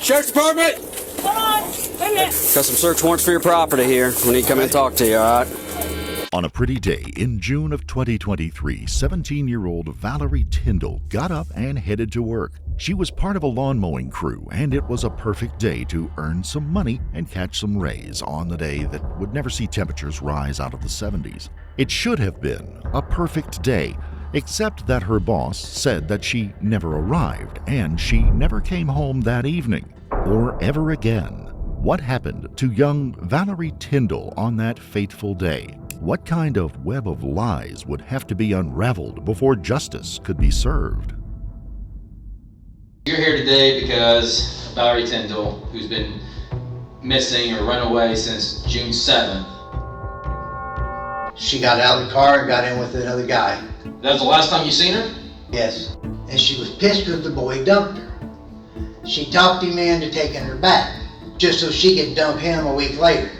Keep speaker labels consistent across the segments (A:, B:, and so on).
A: Sheriff's Department!
B: Hold on! Wait a minute!
A: Got some search warrants for your property here. We need to come in and talk to you, all right?
C: On a pretty day in June of 2023, 17-year-old Valerie Tindall got up and headed to work. She was part of a lawn mowing crew, and it was a perfect day to earn some money and catch some rays on the day that would never see temperatures rise out of the 70s. It should have been a perfect day, except that her boss said that she never arrived and she never came home that evening or ever again. What happened to young Valerie Tindall on that fateful day? What kind of web of lies would have to be unraveled before justice could be served?
D: You're here today because Valerie Tindall, who's been missing or run away since June 7th.
E: She got out of the car and got in with another guy.
D: That was the last time you seen her?
E: Yes. And she was pissed because the boy dumped her. She talked him into taking her back, just so she could dump him a week later.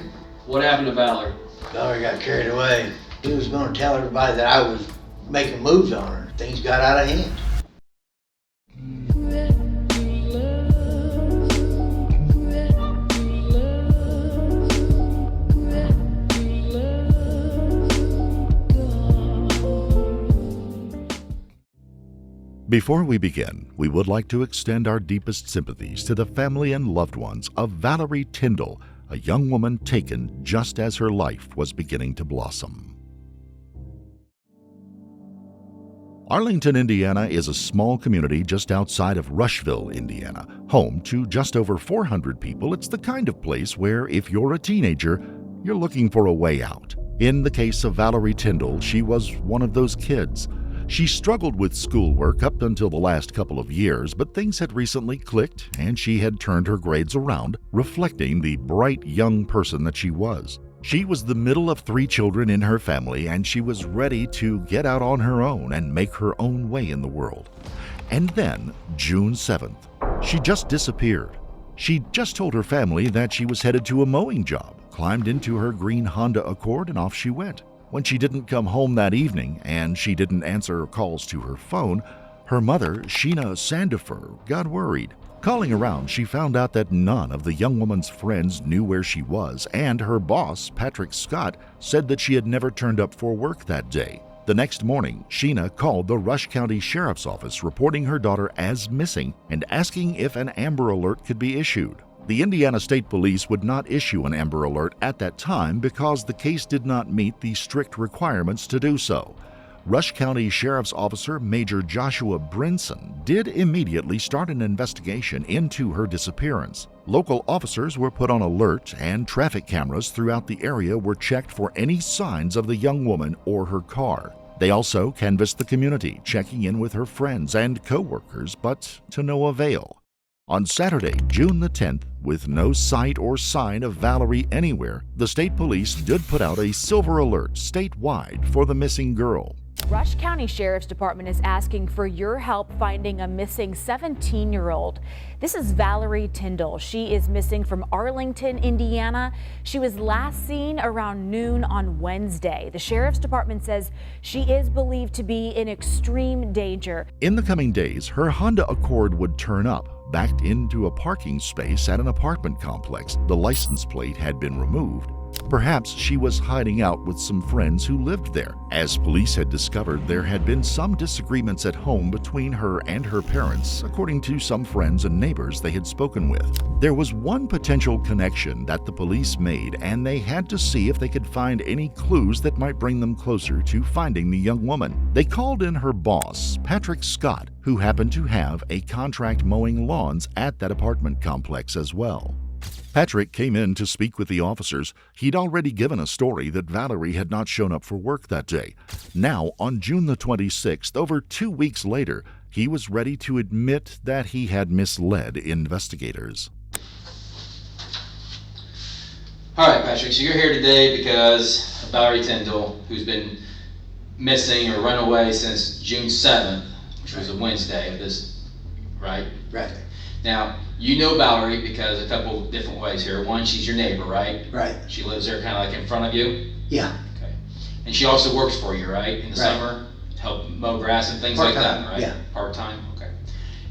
D: What happened to Valerie?
E: Valerie got carried away. She was going to tell everybody that I was making moves on her. Things got out of hand.
C: Before we begin, we would like to extend our deepest sympathies to the family and loved ones of Valerie Tindall, a young woman taken just as her life was beginning to blossom. Arlington, Indiana is a small community just outside of Rushville, Indiana. Home to just over 400 people, it's the kind of place where if you're a teenager, you're looking for a way out. In the case of Valerie Tindall, she was one of those kids. She struggled with schoolwork up until the last couple of years, but things had recently clicked and she had turned her grades around, reflecting the bright young person that she was. She was the middle of 3 children in her family, and she was ready to get out on her own and make her own way in the world. And then, June 7th, she just disappeared. She just told her family that she was headed to a mowing job, climbed into her green Honda Accord, and off she went. When she didn't come home that evening and she didn't answer calls to her phone, her mother, Sheena Sandifer, got worried. Calling around, she found out that none of the young woman's friends knew where she was, and her boss, Patrick Scott, said that she had never turned up for work that day. The next morning, Sheena called the Rush County Sheriff's Office reporting her daughter as missing and asking if an Amber Alert could be issued. The Indiana State Police would not issue an Amber Alert at that time because the case did not meet the strict requirements to do so. Rush County Sheriff's Officer Major Joshua Brinson did immediately start an investigation into her disappearance. Local officers were put on alert, and traffic cameras throughout the area were checked for any signs of the young woman or her car. They also canvassed the community, checking in with her friends and co-workers, but to no avail. On Saturday, June the 10th, with no sight or sign of Valerie anywhere, the state police did put out a silver alert statewide for the missing girl.
F: Rush County Sheriff's Department is asking for your help finding a missing 17-year-old. This is Valerie Tindall. She is missing from Arlington, Indiana. She was last seen around noon on Wednesday. The Sheriff's Department says she is believed to be in extreme danger.
C: In the coming days, her Honda Accord would turn up, backed into a parking space at an apartment complex. The license plate had been removed. Perhaps she was hiding out with some friends who lived there. As police had discovered, there had been some disagreements at home between her and her parents, according to some friends and neighbors they had spoken with. There was one potential connection that the police made, and they had to see if they could find any clues that might bring them closer to finding the young woman. They called in her boss, Patrick Scott, who happened to have a contract mowing lawns at that apartment complex as well. Patrick came in to speak with the officers. He'd already given a story that Valerie had not shown up for work that day. Now, on June the 26th, over 2 weeks later, he was ready to admit that he had misled investigators.
D: All right, Patrick, so you're here today because Valerie Tindall, who's been missing or run away since June 7th, which was a Wednesday of this, right?
E: Right.
D: Now, you know Valerie because a couple different ways here. One, she's your neighbor, right?
E: Right.
D: She lives there kind of like in front of you?
E: Yeah.
D: Okay. And she also works for you, right? In the
E: Right.
D: summer, to help mow grass and things
E: Part-time,
D: like that, right?
E: yeah.
D: Part-time, okay.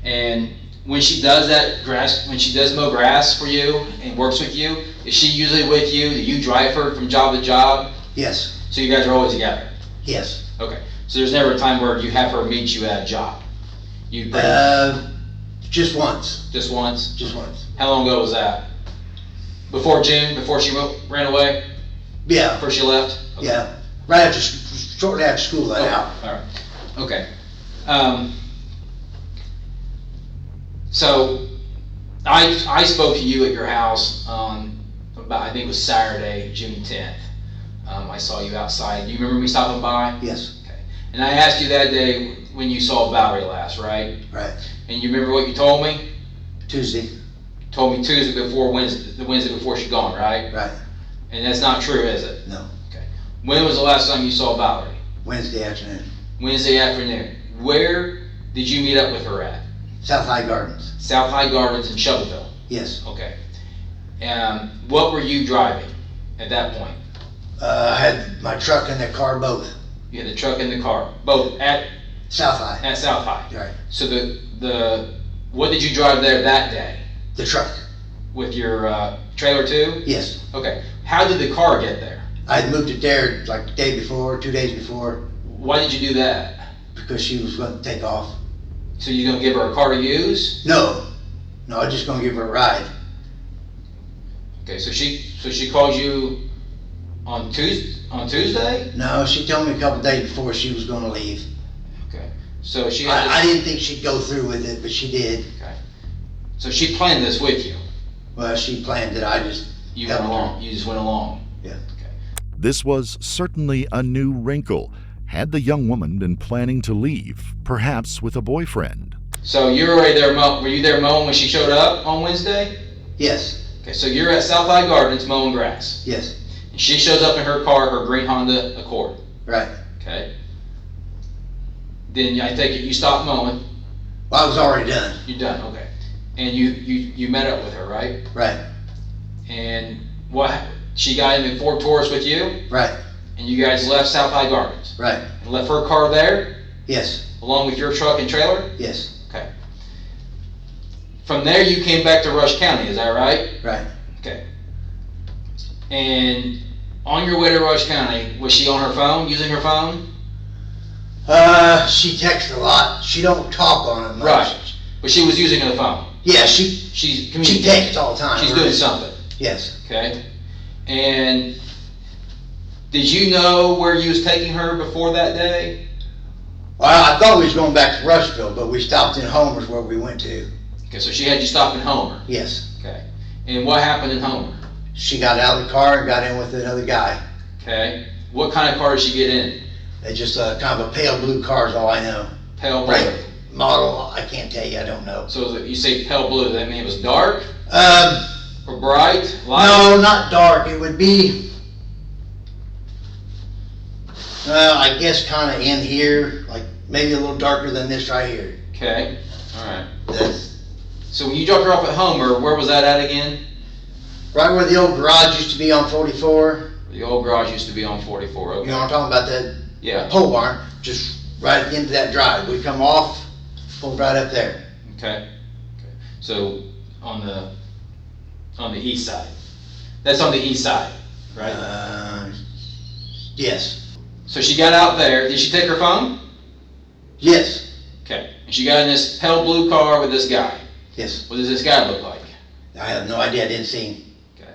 D: And when she does that grass, when she does mow grass for you and works with you, is she usually with you? Do you drive her from job to job?
E: Yes,
D: So you guys are always together?
E: yes.
D: Okay. So there's never a time where you have her meet you at a job? You bring
E: Just once,
D: just once?
E: just once.
D: How long ago was that? Before June? Before she ran away?
E: Yeah,
D: Before she left? Okay.
E: yeah. Right after, shortly after school let
D: Okay.
E: out.
D: All right. Okay. So I spoke to you at your house on about, I think it was Saturday, June 10th. I saw you outside. Do you remember me stopping by?
E: Yes,
D: Okay. And I asked you that day when you saw Valerie last, right?
E: right.
D: And you remember what you told me?
E: Tuesday,
D: You told me Tuesday before Wednesday, the Wednesday before she gone, right?
E: right.
D: And that's not true, is it?
E: No,
D: Okay. When was the last time you saw Valerie?
E: Wednesday afternoon.
D: Wednesday afternoon. Where did you meet up with her at?
E: South High Gardens.
D: South High Gardens in Shelbyville.
E: Yes.
D: Okay. What were you driving at that point?
E: I had my truck and the car both.
D: You had the truck and the car, both at
E: South High.
D: South High.
E: Right.
D: So what did you drive there that day
E: The truck.
D: with your trailer too?
E: Yes.
D: Okay. How did the car get there?
E: I had moved it there like the day before, 2 days before,
D: Why did you do that?
E: because she was going to take off.
D: So you gonna give her a car to use?
E: No, I was just going to give her a ride.
D: Okay. So she called you on Tuesday?
E: No, she told me a couple days before she was going to leave.
D: Okay. So she had
E: I didn't think she'd go through with it, but she did.
D: Okay. So she planned this with you.
E: Well, she planned it. I just
D: You
E: helped
D: went
E: her.
D: along. You just went along.
E: Yeah.
C: This was certainly a new wrinkle. Had the young woman been planning to leave, perhaps with a boyfriend?
D: So you're already there. Were you there mowing when she showed up on Wednesday?
E: Yes,
D: Okay. So you're at South High Gardens mowing grass.
E: yes,
D: And she shows up in her car, her green Honda Accord.
E: right.
D: Okay. Then I take it you stop mowing.
E: Well, I was already done.
D: You're done. Okay. And you met up with her, right?
E: Right,
D: And what? She got in the Ford Taurus with you,
E: right,
D: and you guys left South High Gardens
E: right.
D: and left her car there,
E: Yes,
D: along with your truck and trailer.
E: yes,
D: Okay. From there, you came back to Rush County. Is that right?
E: right.
D: Okay. And on your way to Rush County, was she on her phone, using her phone?
E: She texts a lot. She don't talk on it much.
D: Right. But she was using her phone.
E: Yeah, she
D: She's communicating.
E: texts all the time.
D: She's
E: right?
D: doing something.
E: Yes.
D: Okay. And did you know where you was taking her before that day?
E: Well, I thought we was going back to Rushville, but we stopped in Homer's where we went to.
D: Okay, so she had you stop in Homer.
E: Yes.
D: Okay. And what happened in Homer?
E: She got out of the car and got in with another guy.
D: Okay. What kind of car did she get in?
E: They just kind of a pale blue car is all I know.
D: Pale blue.
E: Right. Model, I can't tell you, I don't know.
D: So you say pale blue, does that mean it was dark
E: Um,
D: or bright? Light?
E: no, not dark. It would be, I guess kind of in here, like maybe a little darker than this right here.
D: Okay. All right.
E: That's
D: So when you dropped her off at Homer, where was that at again?
E: right where the old garage used to be on 44.
D: The old garage used to be on 44. Okay.
E: You know what I'm talking about, that
D: Yeah.
E: pole barn, just right at the end of that drive. We come off, pulled right up there.
D: Okay. Okay. So on the east side. That's on the east side, right?
E: Yes.
D: So she got out there. Did she take her phone?
E: Yes.
D: Okay. And she got in this pale blue car with this guy.
E: Yes.
D: What does this guy look like?
E: I have no idea. I didn't see him.
D: Okay.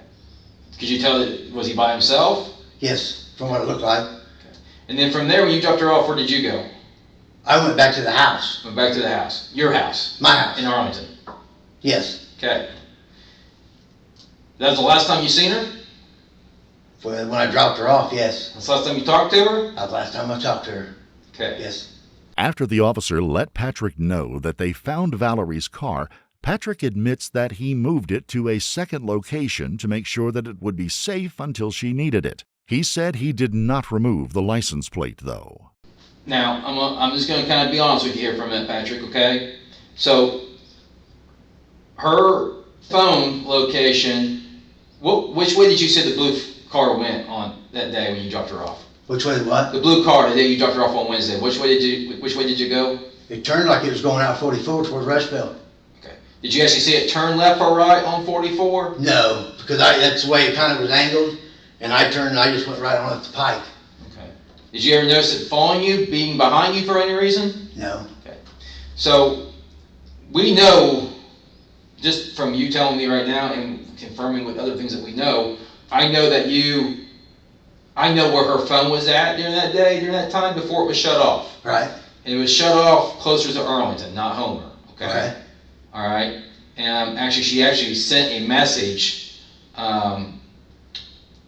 D: Could you tell that, was he by himself?
E: Yes, from what it looked like.
D: And then from there, when you dropped her off, where did you go?
E: I went back to the house.
D: Went back to the house. Your house.
E: My house.
D: In Arlington.
E: Yes.
D: Okay. That was the last time you seen her?
E: When I dropped her off, yes.
D: That's the last time you talked to her?
E: That was the last time I talked to her.
D: Okay.
E: Yes.
C: After the officer let Patrick know that they found Valerie's car, Patrick admits that he moved it to a second location to make sure that it would be safe until she needed it. He said he did not remove the license plate, though.
D: Now, I'm just going to kind of be honest with you here for a minute, Patrick, okay? So, her phone location, which way did you say the blue car went on that day when you dropped her off?
E: Which way what?
D: The blue car, the day you dropped her off on Wednesday, which way did you go?
E: It turned like it was going out 44 toward Rushville.
D: Okay. Did you actually see it turn left or right on 44?
E: No, because that's the way it kind of was angled, and I turned and I just went right on up the pike.
D: Okay. Did you ever notice it following you, being behind you for any reason?
E: No.
D: Okay. So we know, just from you telling me right now and confirming with other things that we know, I know where her phone was at during that day, during that time, before it was shut off.
E: Right.
D: And it was shut off closer to Arlington, not Homer. Okay.
E: Okay.
D: All right. And actually, she actually sent a message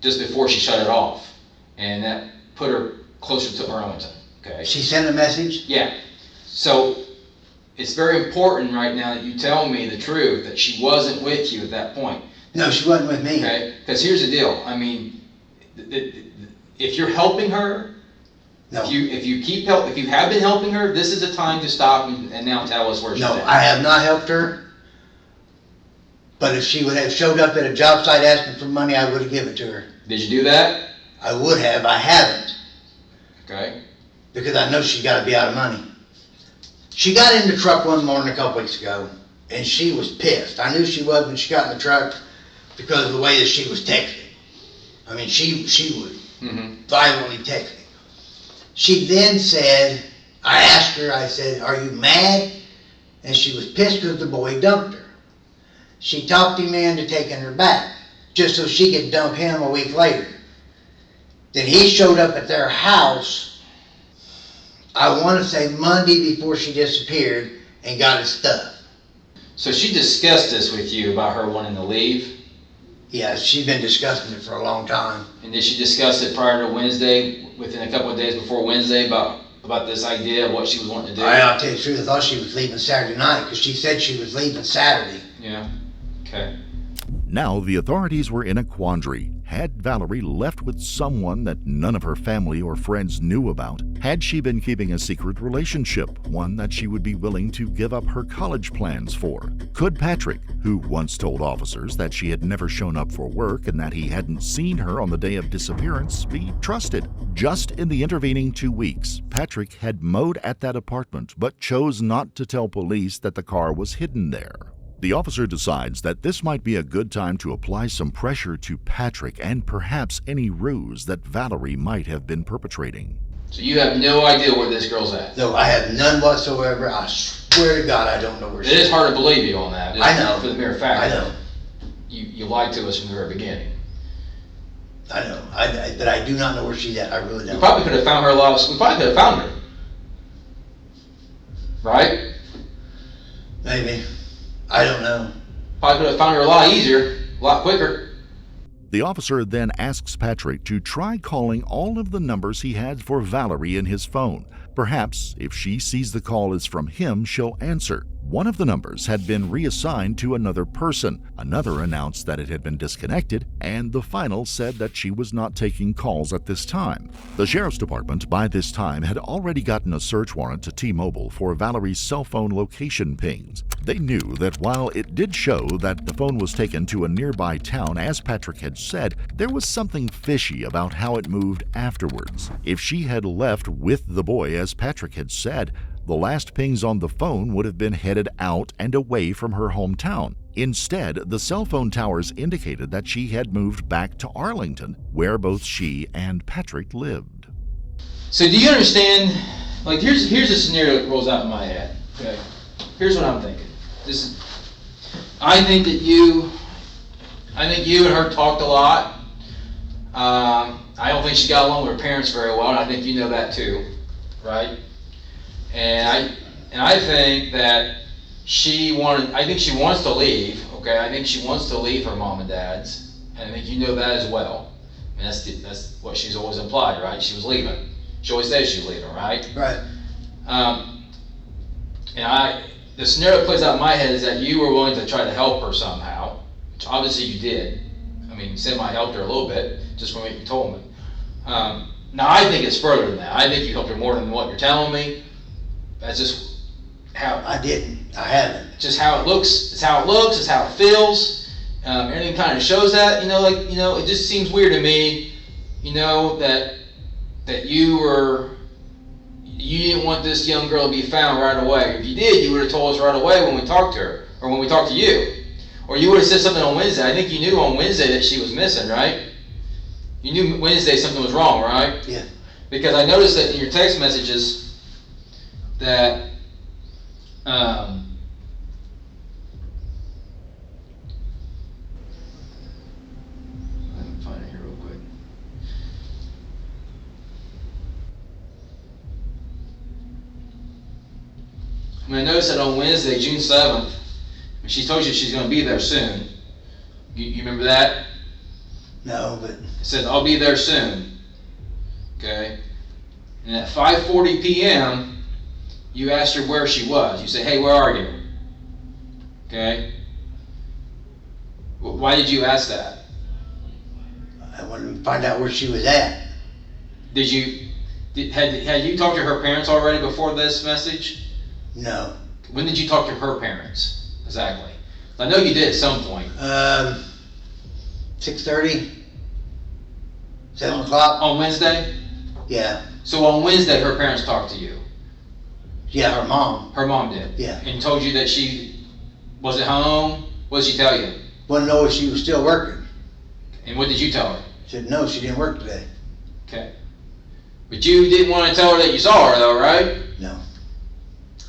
D: just before she shut it off, and that put her closer to Arlington. Okay.
E: She sent a message?
D: Yeah. So it's very important right now that you tell me the truth, that she wasn't with you at that point.
E: No, she wasn't with me.
D: Okay. Because here's the deal. I mean, if you're helping her,
E: No.
D: if you have been helping her, this is the time to stop and now tell us where she's
E: No,
D: at.
E: I have not helped her. But if she would have showed up at a job site asking for money, I would have given it to her.
D: Did you do that?
E: I would have. I haven't.
D: Okay.
E: Because I know she's got to be out of money. She got in the truck one morning a couple weeks ago, and she was pissed. I knew she was when she got in the truck because of the way that she was texting. I mean, she would violently text me. She then said, I asked her, I said, are you mad? And she was pissed because the boy dumped her. She talked him into taking her back, just so she could dump him a week later. Then he showed up at their house, I want to say Monday before she disappeared, and got his stuff.
D: So she discussed this with you about her wanting to leave?
E: Yeah, she's been discussing it for a long time.
D: And did she discuss it prior to Wednesday, within a couple of days before Wednesday, about this idea of what she was wanting to do?
E: I'll tell you the truth, I thought she was leaving Saturday night, because she said she was leaving Saturday.
D: Yeah. Okay.
C: Now the authorities were in a quandary. Had Valerie left with someone that none of her family or friends knew about? Had she been keeping a secret relationship, one that she would be willing to give up her college plans for? Could Patrick, who once told officers that she had never shown up for work and that he hadn't seen her on the day of disappearance, be trusted? Just in the intervening 2 weeks, Patrick had mowed at that apartment but chose not to tell police that the car was hidden there. The officer decides that this might be a good time to apply some pressure to Patrick and perhaps any ruse that Valerie might have been perpetrating.
D: So you have no idea where this girl's at?
E: No, I have none whatsoever. I swear to God, I don't know where she is.
D: It is hard to believe you on that.
E: I know.
D: For the mere fact
E: I know.
D: You lied to us from the very beginning.
E: I know. But I do not know where she's at. I really don't.
D: We probably could have found her we probably could have found her. Right?
E: Maybe. I don't know.
D: Probably could have found her a lot easier, a lot quicker.
C: The officer then asks Patrick to try calling all of the numbers he had for Valerie in his phone. Perhaps, if she sees the call is from him, she'll answer. One of the numbers had been reassigned to another person. Another announced that it had been disconnected, and the final said that she was not taking calls at this time. The sheriff's department, by this time, had already gotten a search warrant to T-Mobile for Valerie's cell phone location pings. They knew that while it did show that the phone was taken to a nearby town, as Patrick had said, there was something fishy about how it moved afterwards. If she had left with the boy, as Patrick had said, the last pings on the phone would have been headed out and away from her hometown. Instead, the cell phone towers indicated that she had moved back to Arlington, where both she and Patrick lived.
D: So do you understand? Like, here's a scenario that rolls out in my head. Okay, here's what I'm thinking. I think you and her talked a lot. I don't think she got along with her parents very well, and I think you know that too, right? And I think that she wants to leave. Okay, I think she wants to leave her mom and dad's, and I think you know that as well. And that's what she's always implied, right? She was leaving. She always says she's leaving, right?
E: Right.
D: The scenario that plays out in my head is that you were willing to try to help her somehow, which obviously you did. I mean, semi helped her a little bit, just from what you told me. Now, I think it's further than that. I think you helped her more than what you're telling me. That's just how...
E: I didn't. I haven't.
D: Just how it looks. It's how it looks. It's how it feels. Everything kind of shows that. It just seems weird to me, that you didn't want this young girl to be found right away. If you did, you would have told us right away when we talked to her. or when we talked to you. Or you would have said something on Wednesday. I think you knew on Wednesday that she was missing, right? You knew Wednesday something was wrong, right?
E: Yeah.
D: Because I noticed that in your text messages that let me find it here real quick. I mean, I noticed that on Wednesday, June 7th, when she told you she's going to be there soon. You remember that?
E: No, but
D: It said, I'll be there soon. Okay? And at 5:40 p.m., you asked her where she was. You said, hey, where are you? Okay? Why did you ask that?
E: I wanted to find out where she was at.
D: Had you talked to her parents already before this message?
E: No.
D: When did you talk to her parents? Exactly. I know you did at some point.
E: 6:30, 7 o'clock.
D: On Wednesday?
E: Yeah.
D: So on Wednesday, her parents talked to you.
E: Yeah, her mom.
D: Her mom did.
E: Yeah.
D: And told you that she was at home. What did she tell you?
E: Wanted to know if she was still working.
D: And what did you tell her?
E: Said no, she didn't work today.
D: Okay. But you didn't want to tell her that you saw her, though, right?
E: No.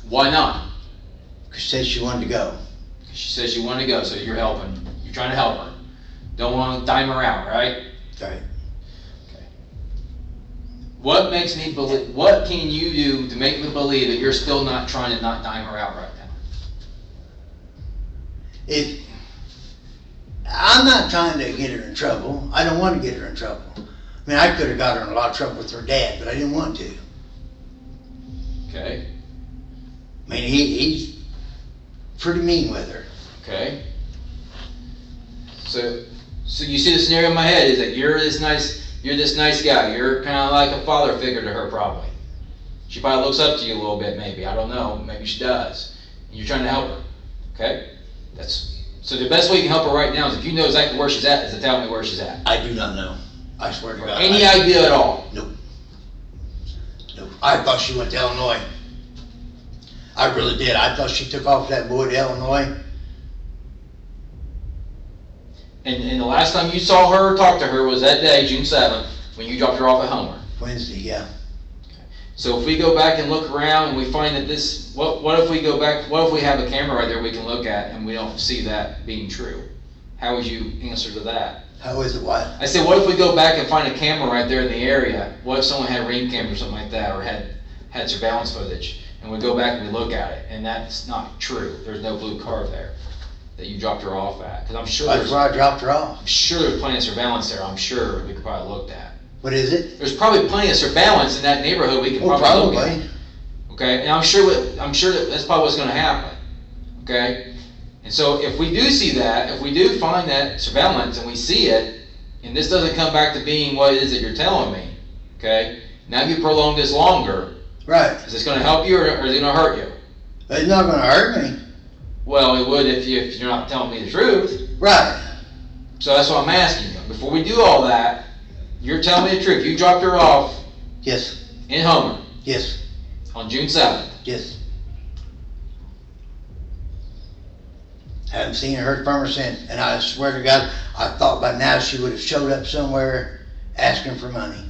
D: Why not?
E: She said she wanted to go.
D: She said she wanted to go, so you're helping. You're trying to help her. Don't want to dime her out, right?
E: Right.
D: Okay. What makes me believe? What can you do to make me believe that you're still not trying to not dime her out right now?
E: I'm not trying to get her in trouble. I don't want to get her in trouble. I mean, I could have got her in a lot of trouble with her dad, but I didn't want to.
D: Okay.
E: I mean, he's pretty mean with her.
D: Okay. So you see the scenario in my head is that you're this nice guy. You're kind of like a father figure to her, probably. She probably looks up to you a little bit, maybe. I don't know. Maybe she does. And you're trying to help her. Okay. So the best way you can help her right now is if you know exactly where she's at, is to tell me where she's at.
E: I do not know. I swear to God.
D: Any idea at all?
E: Nope. Nope. I thought she went to Illinois. I really did. I thought she took off that boy to Illinois.
D: And the last time you saw her or talked to her was that day, June 7th, when you dropped her off at Homer.
E: Wednesday, yeah.
D: So if we go back and look around and we find that what if we go back, what if we have a camera right there we can look at and we don't see that being true? How would you answer to that?
E: How is it what?
D: I said, what if we go back and find a camera right there in the area? What if someone had a ring camera or something like that, or had surveillance footage, and we go back and we look at it, and that's not true. There's no blue car there that you dropped her off at. Because I'm sure
E: That's where I dropped her off.
D: I'm sure there's plenty of surveillance there. I'm sure we could probably look at.
E: What is it?
D: There's probably plenty of surveillance in that neighborhood we can probably look at. Okay, and I'm sure that that's probably what's going to happen. Okay, and so if we do see that, if we do find that surveillance and we see it, and this doesn't come back to being what it is that you're telling me, okay, now you prolong this longer.
E: Right.
D: Is this going to help you or is it going to hurt you?
E: It's not going to hurt me.
D: Well, it would if you're not telling me the truth.
E: Right.
D: So that's what I'm asking you. Before we do all that, you're telling me the truth. You dropped her off
E: Yes.
D: in Homer
E: Yes.
D: on June 7th.
E: Yes. Haven't seen her, heard from her since. And I swear to God, I thought by now she would have showed up somewhere asking for money.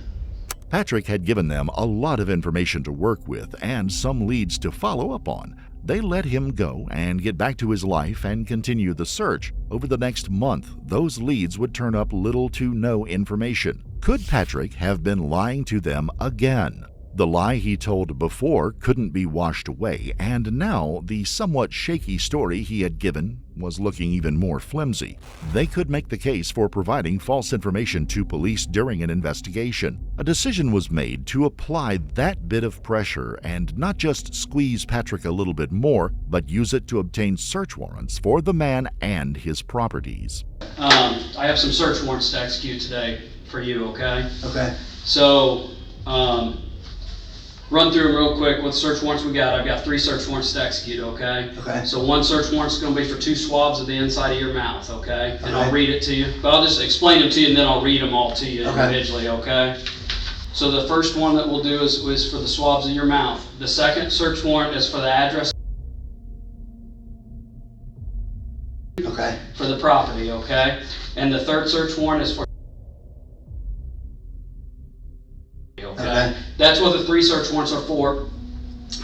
C: Patrick had given them a lot of information to work with and some leads to follow up on. They let him go and get back to his life and continue the search. Over the next month, those leads would turn up little to no information. Could Patrick have been lying to them again? The lie he told before couldn't be washed away, and now the somewhat shaky story he had given was looking even more flimsy. They could make the case for providing false information to police during an investigation. A decision was made to apply that bit of pressure and not just squeeze Patrick a little bit more, but use it to obtain search warrants for the man and his properties.
G: I have some search warrants to execute today for you, okay?
E: Okay.
G: So, run through them real quick. What search warrants we got? I've got 3 search warrants to execute, okay?
E: Okay.
G: So one search warrant's going to be for 2 swabs of the inside of your mouth, okay? And I'll
E: Okay.
G: read it to you. But I'll just explain them to you and then I'll read them all to you
E: Okay.
G: individually, okay? So the first one that we'll do is for the swabs of your mouth. The second search warrant is for the address for the property, okay? And the third search warrant is for okay? That's what the 3 search warrants are for.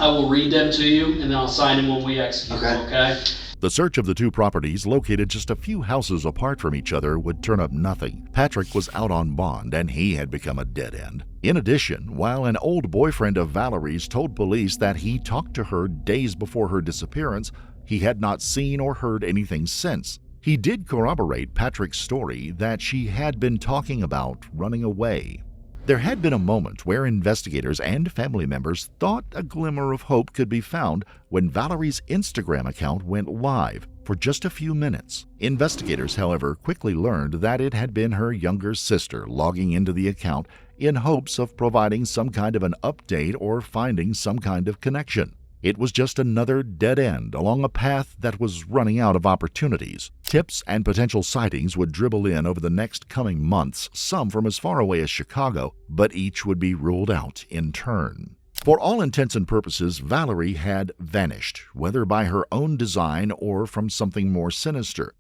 G: I will read them to you, and then I'll sign them when we execute them, okay?
C: The search of the 2 properties, located just a few houses apart from each other, would turn up nothing. Patrick was out on bond, and he had become a dead end. In addition, while an old boyfriend of Valerie's told police that he talked to her days before her disappearance, he had not seen or heard anything since. He did corroborate Patrick's story that she had been talking about running away. There had been a moment where investigators and family members thought a glimmer of hope could be found when Valerie's Instagram account went live for just a few minutes. Investigators, however, quickly learned that it had been her younger sister logging into the account in hopes of providing some kind of an update or finding some kind of connection. It was just another dead end along a path that was running out of opportunities. Tips and potential sightings would dribble in over the next coming months, some from as far away as Chicago, but each would be ruled out in turn. For all intents and purposes, Valerie had vanished, whether by her own design or from something more sinister.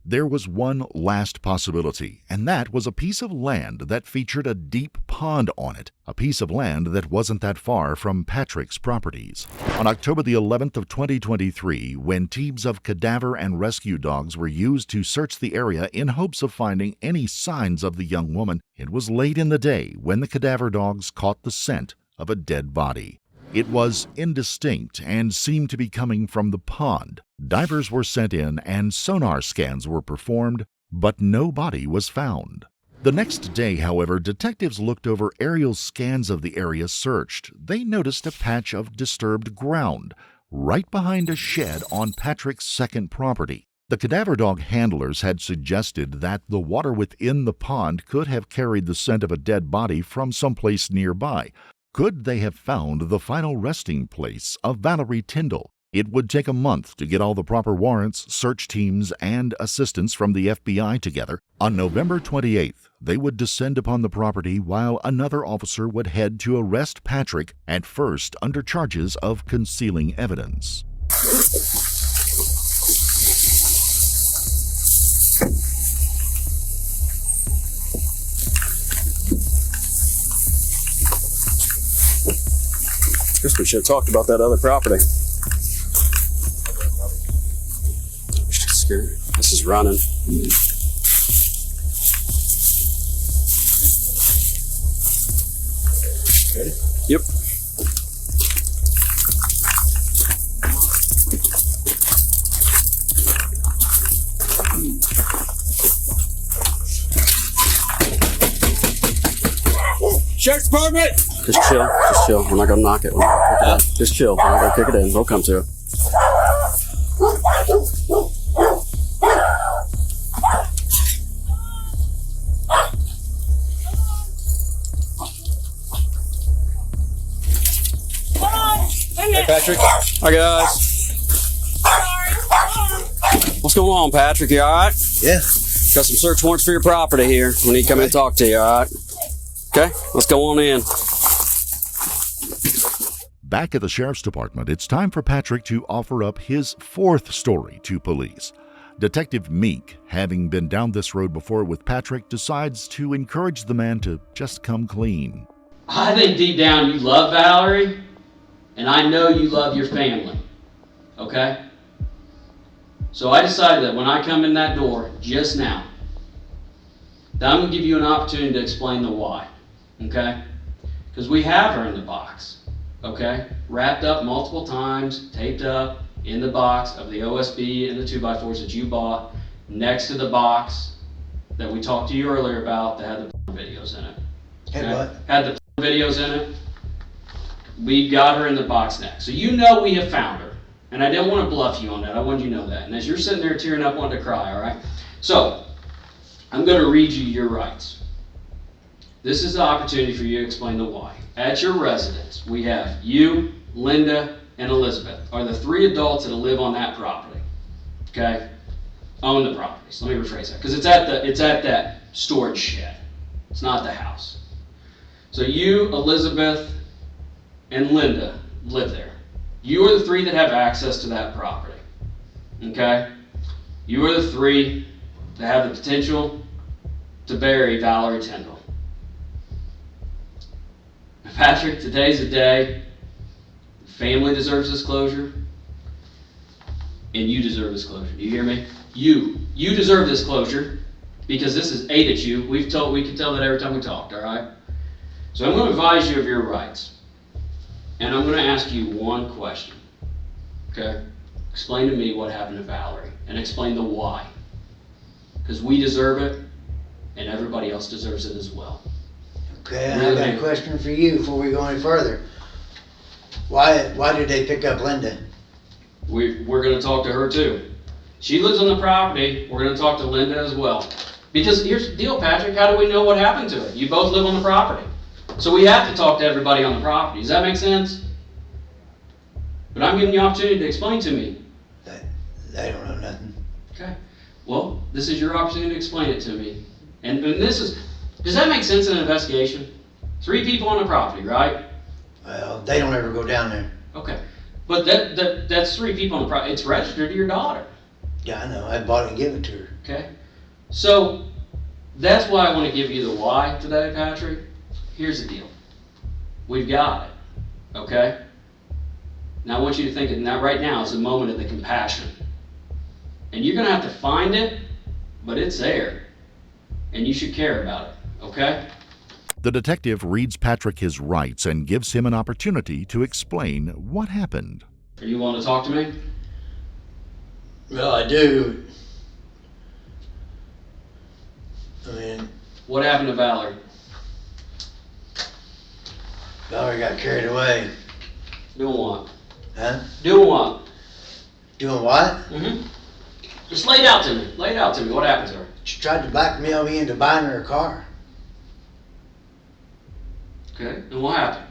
C: There was one last possibility, and that was a piece of land that featured a deep pond on it, a piece of land that wasn't that far from Patrick's properties. On October the 11th of 2023, when teams of cadaver and rescue dogs were used to search the area in hopes of finding any signs of the young woman, it was late in the day when the cadaver dogs caught the scent of a dead body. It was indistinct and seemed to be coming from the pond. Divers were sent in and sonar scans were performed, but no body was found. The next day, however, detectives looked over aerial scans of the area searched. They noticed a patch of disturbed ground right behind a shed on Patrick's second property. The cadaver dog handlers had suggested that the water within the pond could have carried the scent of a dead body from someplace nearby. Could they have found the final resting place of Valerie Tindall? It would take a month to get all the proper warrants, search teams, and assistance from the FBI together. On November 28th, they would descend upon the property while another officer would head to arrest Patrick, at first under charges of concealing evidence.
A: Guess we should have talked about that other property. Scared. This is running.
H: Ready?
A: Yep.
H: Sheriff's Department!
A: Just chill. Just chill. We're not gonna knock it. We're not gonna kick it in. Just chill. We're not gonna kick it in. We'll come to it.
H: Hey, Patrick.
A: Hi, guys. What's going on, Patrick? You all right?
E: Yeah.
A: Got some search warrants for your property here. We need to come in and talk to you, all right? Okay, let's go on in.
C: Back at the Sheriff's Department, it's time for Patrick to offer up his fourth story to police. Detective Meek, having been down this road before with Patrick, decides to encourage the man to just come clean.
G: I think deep down you love Valerie, and I know you love your family, okay? So I decided that when I come in that door just now, that I'm going to give you an opportunity to explain the why, okay? Because we have her in the box, okay? Wrapped up multiple times, taped up in the box of the OSB and the 2x4s that you bought, next to the box that we talked to you earlier about that had the porn videos in it.
E: Had what?
G: Had the porn videos in it. We got her in the box next. So you know we have found her. And I didn't want to bluff you on that. I wanted you to know that. And as you're sitting there tearing up wanting to cry, all right? So, I'm going to read you your rights. This is the opportunity for you to explain the why. At your residence, we have you, Linda, and Elizabeth are the 3 adults that live on that property. Okay? Own the properties. Let me rephrase that. Because it's at that storage shed. It's not the house. So you, Elizabeth, and Linda live there. You are the 3 that have access to that property. Okay? You are the three that have the potential to bury Valerie Tindall. Patrick, today's the day. The family deserves this closure, and you deserve this closure. Do you hear me? You deserve this closure because this has ate at you. We can tell that every time we talked. All right. So I'm going to advise you of your rights, and I'm going to ask you one question. Okay? Explain to me what happened to Valerie, and explain the why. Because we deserve it, and everybody else deserves it as well.
E: Okay, and I got a question for you before we go any further. Why did they pick up Linda?
G: We're going to talk to her too. She lives on the property. We're going to talk to Linda as well. Because here's the deal, Patrick. How do we know what happened to her? You both live on the property. So we have to talk to everybody on the property. Does that make sense? But I'm giving you the opportunity to explain to me.
E: They don't know nothing.
G: Okay. Well, this is your opportunity to explain it to me. And this is, does that make sense in an investigation? 3 people on the property, right?
E: Well, they don't ever go down there.
G: Okay. But that's 3 people on the property. It's registered to your daughter.
E: Yeah, I know. I bought it and give it to her.
G: Okay. So that's why I want to give you the why today, Patrick. Here's the deal. We've got it. Okay? Now I want you to think that right now is the moment of the compassion. And you're going to have to find it, but it's there. And you should care about it. Okay?
C: The detective reads Patrick his rights and gives him an opportunity to explain what happened.
G: Are you wanting to talk to me?
E: Well, I do. I mean,
G: What happened to Valerie?
E: Valerie got carried away.
G: Doing what?
E: Huh?
G: Doing what?
E: Doing what?
G: Mm-hmm. Just lay it out to me. Lay it out to me. What happened to her?
E: She tried to blackmail me into buying her a car.
G: Okay. And what happened?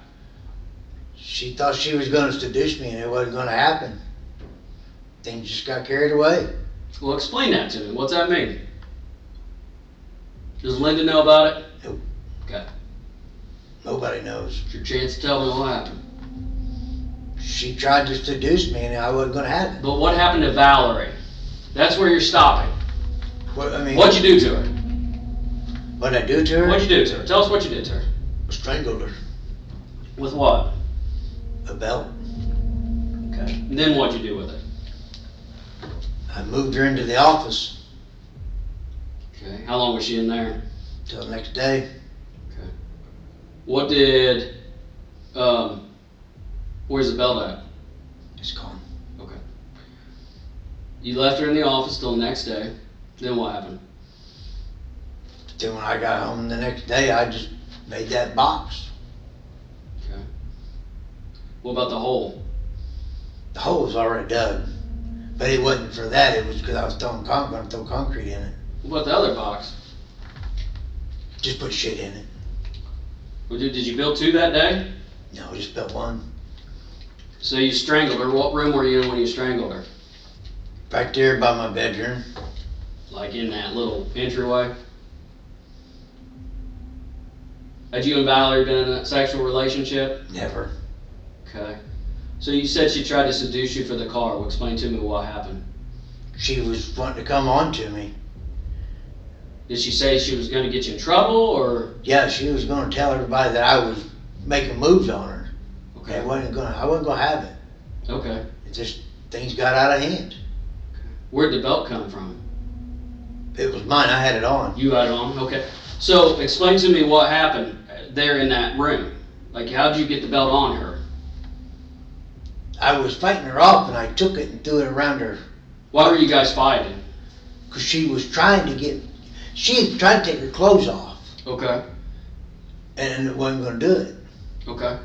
E: She thought she was going to seduce me and it wasn't going to happen. Things just got carried away.
G: Well, explain that to me. What's that mean? Does Linda know about it?
E: Nope.
G: Okay.
E: Nobody knows.
G: It's your chance to tell me what happened.
E: She tried to seduce me and I wasn't going to have it.
G: But what happened to Valerie? That's where you're stopping. What'd you do to her?
E: What'd I do to her?
G: What'd you do to her? Tell us what you did to her.
E: Strangled her.
G: With what?
E: A belt.
G: Okay. And then what'd you do with it?
E: I moved her into the office
G: Okay. How long was she in there?
E: till the next day.
G: Okay. What did, where's the belt at?
E: It's gone.
G: Okay. You left her in the office till the next day. Then what happened?
E: Then when I got home the next day, I just made that box.
G: Okay. What about the hole?
E: The hole was already dug. But it wasn't for that, it was because I was going to throw concrete in it.
G: What about the other box?
E: Just put shit in it.
G: Well, did you build 2 that day?
E: No, just built one.
G: So you strangled her. What room were you in when you strangled her?
E: Right there by my bedroom.
G: Like in that little entryway? Had you and Valerie been in a sexual relationship?
E: Never.
G: Okay. So you said she tried to seduce you for the car. Well, explain to me what happened.
E: She was wanting to come on to me.
G: Did she say she was going to get you in trouble, or?
E: Yeah, she was going to tell everybody that I was making moves on her.
G: Okay.
E: I wasn't going to have it.
G: Okay.
E: It just, things got out of hand.
G: Where'd the belt come from?
E: It was mine, I had it on.
G: You had it on? Okay. So explain to me what happened there in that room. Like, how'd you get the belt on her?
E: I was fighting her off and I took it and threw it around her.
G: Why were you guys fighting?
E: Because she was trying to she had tried to take her clothes off.
G: Okay.
E: And it wasn't going to do it.
G: Okay.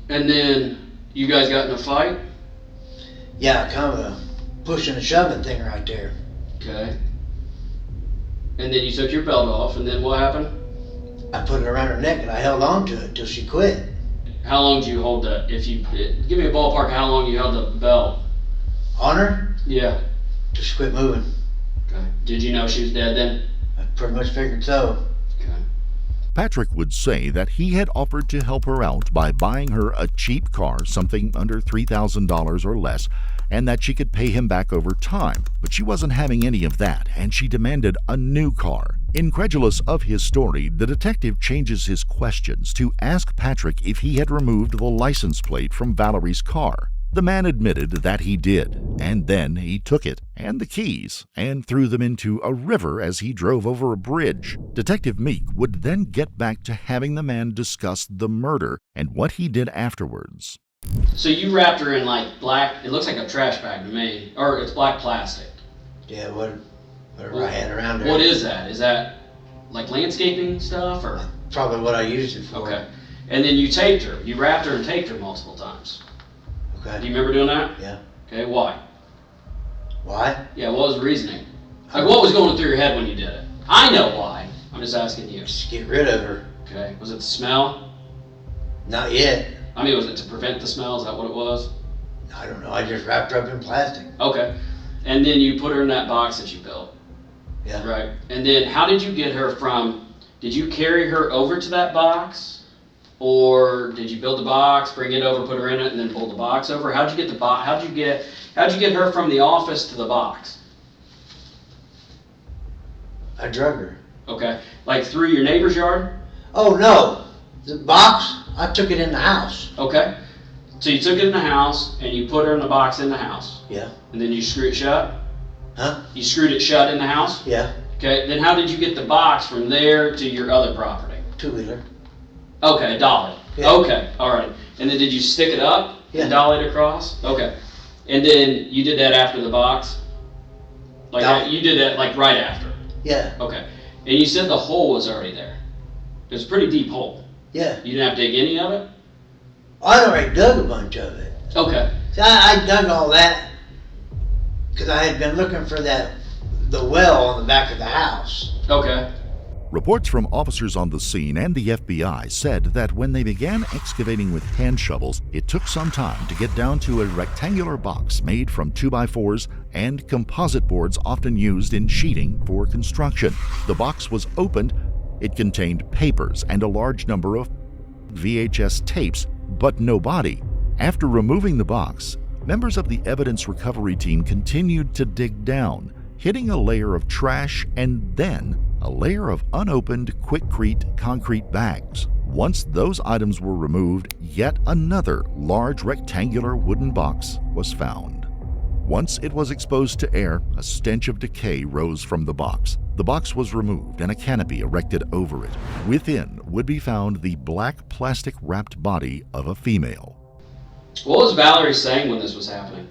G: And then you guys got in a fight?
E: Yeah, kind of a pushing and shoving thing right there.
G: Okay. And then you took your belt off, and then what happened?
E: I put it around her neck and I held on to it till she quit.
G: How long did you hold that? Give me a ballpark of how long you held the belt.
E: On her?
G: Yeah.
E: Just quit moving.
G: Okay. Did you know she was dead then?
E: I pretty much figured so.
G: Okay.
C: Patrick would say that he had offered to help her out by buying her a cheap car, something under $3,000 or less, and that she could pay him back over time. But she wasn't having any of that, and she demanded a new car. Incredulous of his story, the detective changes his questions to ask Patrick if he had removed the license plate from Valerie's car. The man admitted that he did, and then he took it and the keys and threw them into a river as he drove over a bridge. Detective Meek would then get back to having the man discuss the murder and what he did afterwards.
G: So you wrapped her in like black, it looks like a trash bag to me, or it's black plastic.
E: Yeah, whatever I had around there.
G: What is that? Is that like landscaping stuff or?
E: Probably what I used it for.
G: Okay. And then you taped her. You wrapped her and taped her multiple times.
E: Okay.
G: Do you remember doing that?
E: Yeah.
G: Okay, why?
E: Why?
G: Yeah, what was the reasoning? Like what was going through your head when you did it? I know why. I'm just asking you.
E: Just get rid of her.
G: Okay. Was it the smell?
E: Not yet.
G: I mean, was it to prevent the smell? Is that what it was?
E: I don't know. I just wrapped her up in plastic.
G: Okay. And then you put her in that box that you built.
E: Yeah.
G: Right. And then how did you get her from, did you carry her over to that box? Or did you build the box, bring it over, put her in it, and then pull the box over? How'd you get the box? How'd you get her from the office to the box?
E: I drug her.
G: Okay. Like through your neighbor's yard?
E: Oh, no. The box, I took it in the house.
G: Okay. So you took it in the house and you put her in the box in the house.
E: Yeah.
G: And then you screwed it shut?
E: Huh?
G: You screwed it shut in the house?
E: Yeah.
G: Okay. Then how did you get the box from there to your other property?
E: Two-wheeler.
G: Okay, dolly.
E: Yeah.
G: Okay, all right. And then did you stick it up and dolly it across? Okay. And then you did that after the box? Like you did that like right after?
E: Yeah.
G: Okay. And you said the hole was already there. It was a pretty deep hole.
E: Yeah.
G: You didn't have to dig any of it?
E: I already dug a bunch of it.
G: Okay.
E: See, I dug all that because I had been looking for the well on the back of the house.
G: Okay.
C: Reports from officers on the scene and the FBI said that when they began excavating with hand shovels, it took some time to get down to a rectangular box made from 2x4s and composite boards often used in sheeting for construction. The box was opened. It contained papers and a large number of VHS tapes, but no body. After removing the box, members of the evidence recovery team continued to dig down, hitting a layer of trash and then a layer of unopened Quikrete concrete bags. Once those items were removed, yet another large rectangular wooden box was found. Once it was exposed to air, a stench of decay rose from the box. The box was removed and a canopy erected over it. Within would be found the black plastic-wrapped body of a female.
G: What was Valerie saying when this was happening?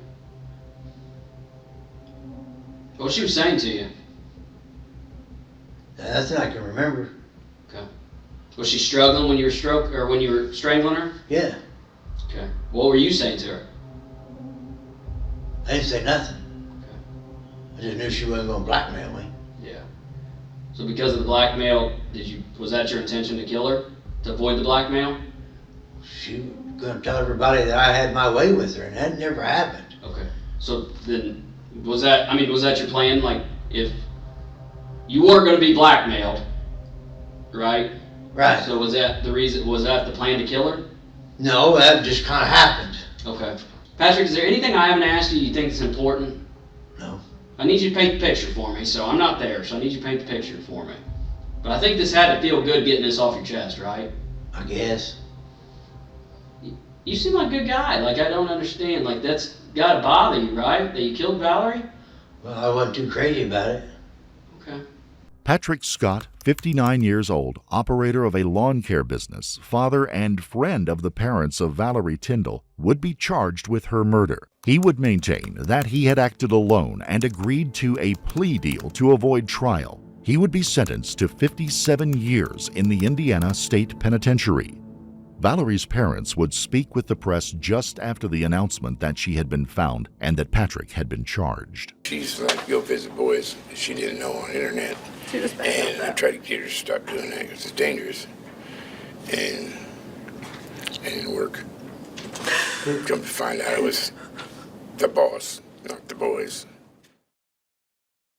G: What she was saying to you?
E: That's what I can remember.
G: Okay. Was she struggling when you were when you were strangling her?
E: Yeah.
G: Okay. What were you saying to her?
E: I didn't say nothing.
G: Okay.
E: I just knew she wasn't going to blackmail me.
G: Yeah. So because of the blackmail, was that your intention to kill her? To avoid the blackmail?
E: She was going to tell everybody that I had my way with her, and that never happened.
G: Okay. So then, was that your plan? Like, if you were going to be blackmailed, right?
E: Right.
G: So was that the reason? Was that the plan to kill her?
E: No, that just kind of happened.
G: Okay. Patrick, is there anything I haven't asked you think is important?
E: No.
G: I need you to paint the picture for me. So I'm not there, so I need you to paint the picture for me. But I think this had to feel good getting this off your chest, right?
E: I guess.
G: You seem like a good guy. Like, I don't understand. Like, that's got to bother you, right? That you killed Valerie?
E: Well, I wasn't too crazy about it.
G: Okay.
C: Patrick Scott, 59 years old, operator of a lawn care business, father and friend of the parents of Valerie Tindall, would be charged with her murder. He would maintain that he had acted alone and agreed to a plea deal to avoid trial. He would be sentenced to 57 years in the Indiana State Penitentiary. Valerie's parents would speak with the press just after the announcement that she had been found and that Patrick had been charged.
I: She used to like to go visit boys that she didn't know on the internet.
B: She was
I: And I tried to get her to stop doing that because it's dangerous. And it didn't work. Come to find out it was the boss, not the boys.